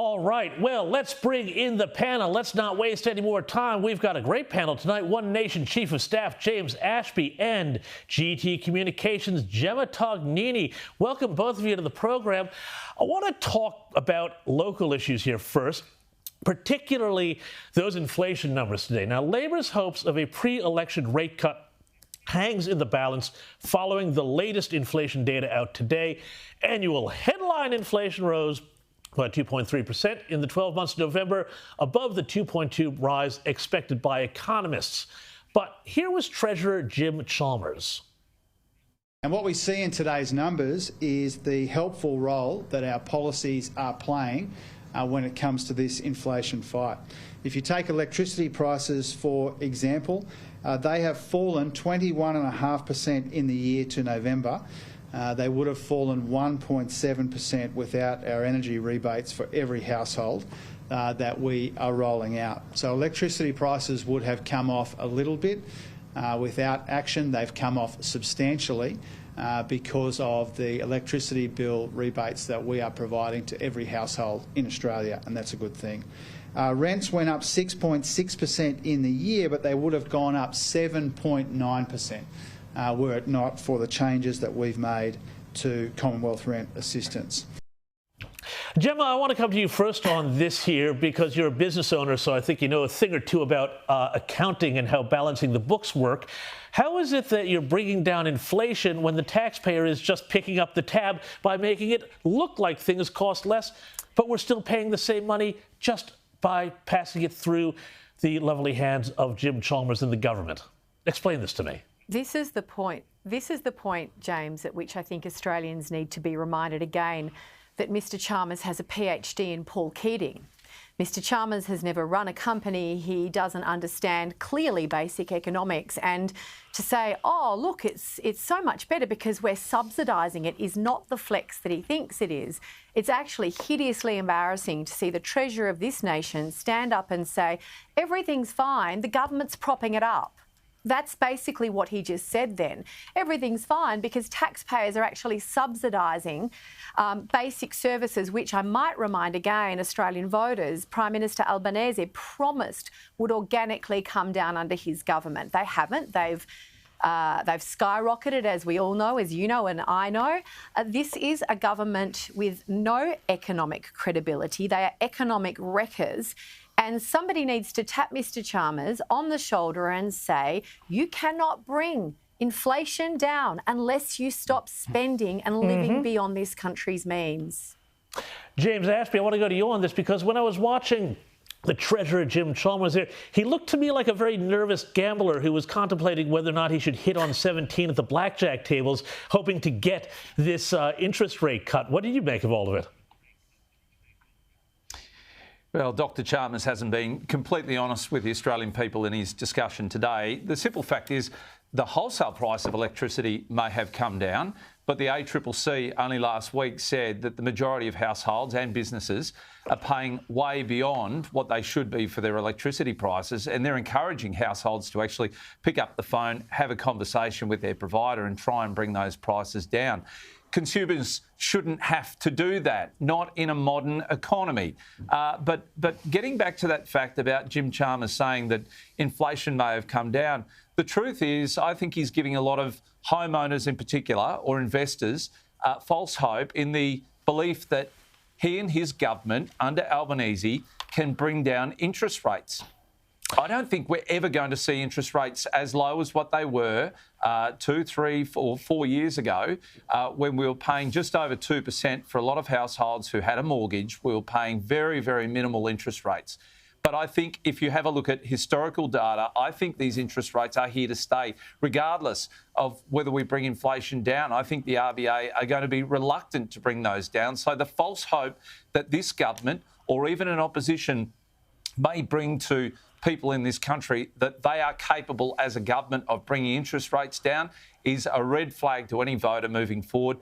All right, well, let's bring in the panel. Let's not waste any more time. We've got a great panel tonight. One Nation Chief of Staff James Ashby and GT Communications Gemma Tognini. Welcome both of you to the program. I want to talk about local issues here first, particularly those inflation numbers today. Now, Labor's hopes of a pre-election rate cut hangs in the balance following the latest inflation data out today. Annual headline inflation rose by 2.3% in the 12 months of November, above the 2.2 rise expected by economists. But here was Treasurer Jim Chalmers. And what we see in today's numbers is the helpful role that our policies are playing when it comes to this inflation fight. If you take electricity prices, for example, they have fallen 21.5% in the year to November. They would have fallen 1.7% without our energy rebates for every household that we are rolling out. So electricity prices would have come off a little bit. Without action, they've come off substantially because of the electricity bill rebates that we are providing to every household in Australia, and that's a good thing. Rents went up 6.6% in the year, but they would have gone up 7.9%. Were it not for the changes that we've made to Commonwealth rent assistance. Gemma, I want to come to you first on this here because you're a business owner, so I think you know a thing or two about accounting and how balancing the books work. How is it that you're bringing down inflation when the taxpayer is just picking up the tab by making it look like things cost less, but we're still paying the same money just by passing it through the lovely hands of Jim Chalmers and the government? Explain this to me. This is the point. This is the point, James, at which I think Australians need to be reminded again that Mr Chalmers has a PhD in Paul Keating. Mr Chalmers has never run a company. He doesn't understand clearly basic economics. And to say, oh, look, it's so much better because we're subsidising it is not the flex that he thinks it is. It's actually hideously embarrassing to see the Treasurer of this nation stand up and say, everything's fine, the government's propping it up. That's basically what he just said then. Everything's fine because taxpayers are actually subsidising basic services, which I might remind again Australian voters, Prime Minister Albanese promised would organically come down under his government. They haven't. They've skyrocketed, as we all know, as you know and I know. This is a government with no economic credibility. They are economic wreckers. And somebody needs to tap Mr Chalmers on the shoulder and say, you cannot bring inflation down unless you stop spending and living beyond this country's means. James Ashby, I want to go to you on this because when I was watching the Treasurer, Jim Chalmers there, he looked to me like a very nervous gambler who was contemplating whether or not he should hit on 17 at the blackjack tables, hoping to get this interest rate cut. What did you make of all of it? Well, Dr Chalmers hasn't been completely honest with the Australian people in his discussion today. The simple fact is the wholesale price of electricity may have come down, but the ACCC only last week said that the majority of households and businesses are paying way beyond what they should be for their electricity prices, and they're encouraging households to actually pick up the phone, have a conversation with their provider and try and bring those prices down. Consumers shouldn't have to do that, not in a modern economy. But getting back to that fact about Jim Chalmers saying that inflation may have come down, the truth is I think he's giving a lot of homeowners in particular or investors false hope in the belief that he and his government under Albanese can bring down interest rates. I don't think we're ever going to see interest rates as low as what they were 2, 3, 4 years ago when we were paying just over 2% for a lot of households who had a mortgage. We were paying very, very minimal interest rates. But I think if you have a look at historical data, I think these interest rates are here to stay, regardless of whether we bring inflation down. I think the RBA are going to be reluctant to bring those down. So the false hope that this government or even an opposition may bring to people in this country that they are capable as a government of bringing interest rates down is a red flag to any voter moving forward.